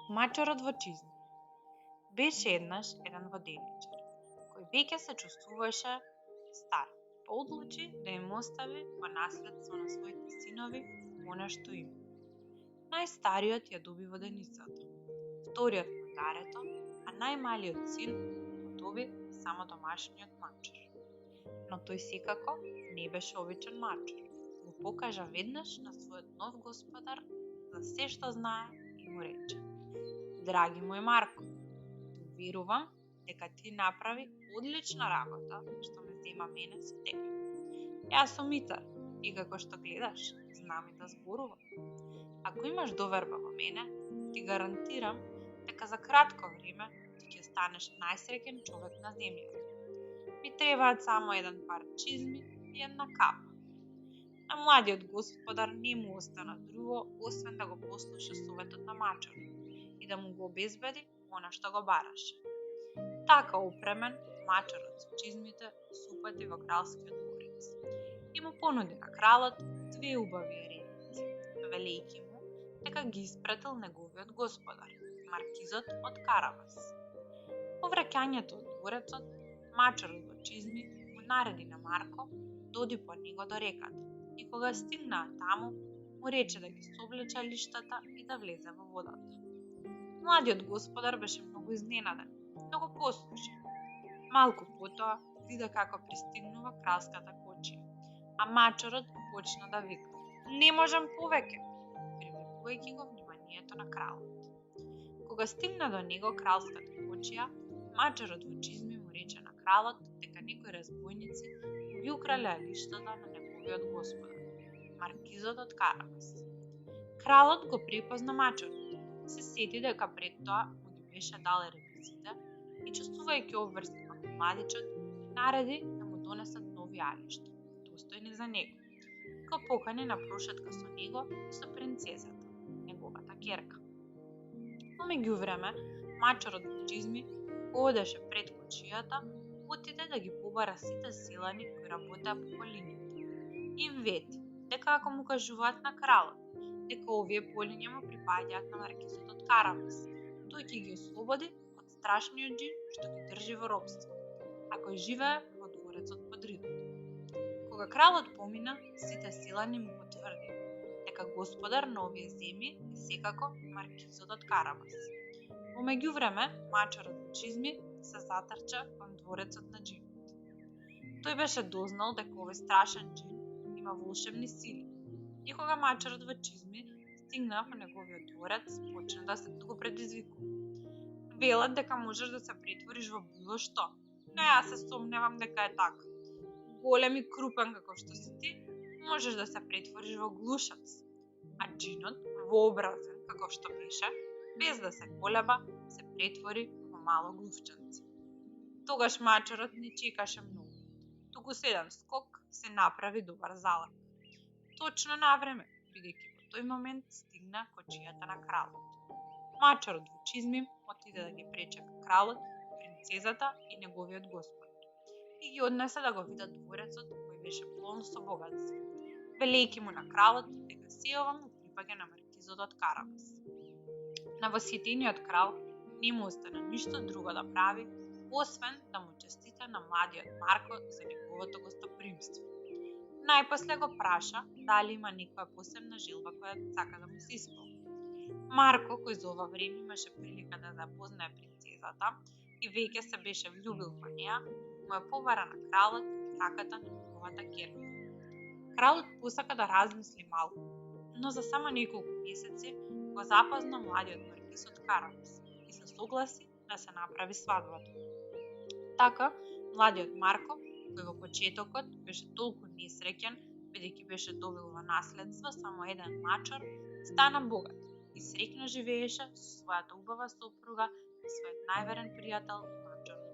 Мачорот во чизми. Беше еднаш еден воденичар, кој веќе се чувствуваше стар, па одлучи да им остави во наследство на своите синови она што има. Најстариот ја доби воденицата, вториот магарето, а најмалиот син го доби само домашниот мачор. Но тој секако не беше обичен мачор. Го покажа веднаш на својот нов господар за се што знае и му рече: Драги мој Марко, верувам дека ти направи одлична работа што ме зема мене со тебе. Јас сум митар и како што гледаш, знам и да зборувам. Ако имаш доверба во мене, ти гарантирам дека за кратко време ти ќе станеш најсреќен човек на земјата. Ми требаат само еден пар чизми и една капа. На младиот господар не му остана друго, освен да го послуша советот на мачорот и да му го обезбеди она што го бараше. Така опремен, мачорот со чизмите се упати во кралскиот дворец и му понуди на кралот две убави ереници, велејќи му дека ги испратил неговиот господар, маркизот од Карабас. По враќањето од дворецот, мачорот во чизми му нареди на Марко да оди по него до реката и кога стигнаа таму, му рече да ги соблече лиштата и да влезе во водата. Младиот господар беше многу изненаден, но го послуша. Малку потоа вида како пристигнува кралската кочија, а мачорот почна да вика: Не можам повеќе, привлекувајќи го вниманието на кралот. Кога стигна до него кралската кочија, мачорот во чизми му рече на кралот дека некои разбойници ги укралеа лиштата на неговиот господар, маркизот од Карабас. Кралот го препозна мачорот, се сети дека пред тоа му ги беше дал репиците и чувствувајќи обврска како младичот, нареди да му донесат нови алишта, достојни за него. Го покани на прошетка со него и со принцезата, неговата ќерка. Но меѓувреме, мачорот во чизми одеше пред кочијата, отиде да ги побара сите селани кои работеа по полињата. Им вети дека ако му кажуваат на кралот дека овие полиња му припаѓаат на маркизот од Карабас, тој ќе ги ослободи од страшниот џин што ги држи во робство, а кој живее во дворецот под ридот. Кога кралот помина, сите селани му потврдија дека господар на овие земји е секако маркизот од Карабас. Во меѓувреме, мачорот во чизми се затрча кон дворецот на џинот. Тој беше дознал дека овој страшен џин има волшебни сили. И кога мачорот во чизми стигна во неговиот дворец, почна да го предизвикува. Велат дека можеш да се претвориш во било што, но јас се сомневам дека е така. Голем и крупен како што си ти, можеш да се претвориш во глушац, а џинот, вообразен како што беше, без да се колеба, се претвори во мало глувченце. Тогаш мачорот не чекаше многу, туку со еден скок се направи добар залак. Точно на време, бидејќи во тој момент стигна кочијата на кралот. Мачорот во чизми отиде да ги пречека кралот, принцезата и неговиот господар и ги однесе да го видат дворецот кој беше полн со богатство, велејќи му на кралот дека се ова му припаѓа на маркизот од Карабас. На восетениот крал не му остана ништо друго да прави, освен да му честита на младиот Марко за неговото гостопримство. Најпосле го праша дали има некоја посебна желба која сака да му се исполни. Марко, кој за ова време имаше прилика да запознае принцезата и веќе се беше влюбил во неа, му ја побара на кралот раката на неговата ќерка. Кралот посака да размисли малку, но за само неколку месеци го запозна младиот маркиз од Карабас и се согласи да се направи свадбата. Така, младиот Марко, кој во почетокот беше толку несреќен, бидејќи беше добил во наследство само еден мачор, стана богат и среќно живееше со својата убава сопруга и својот најверен пријател мачор.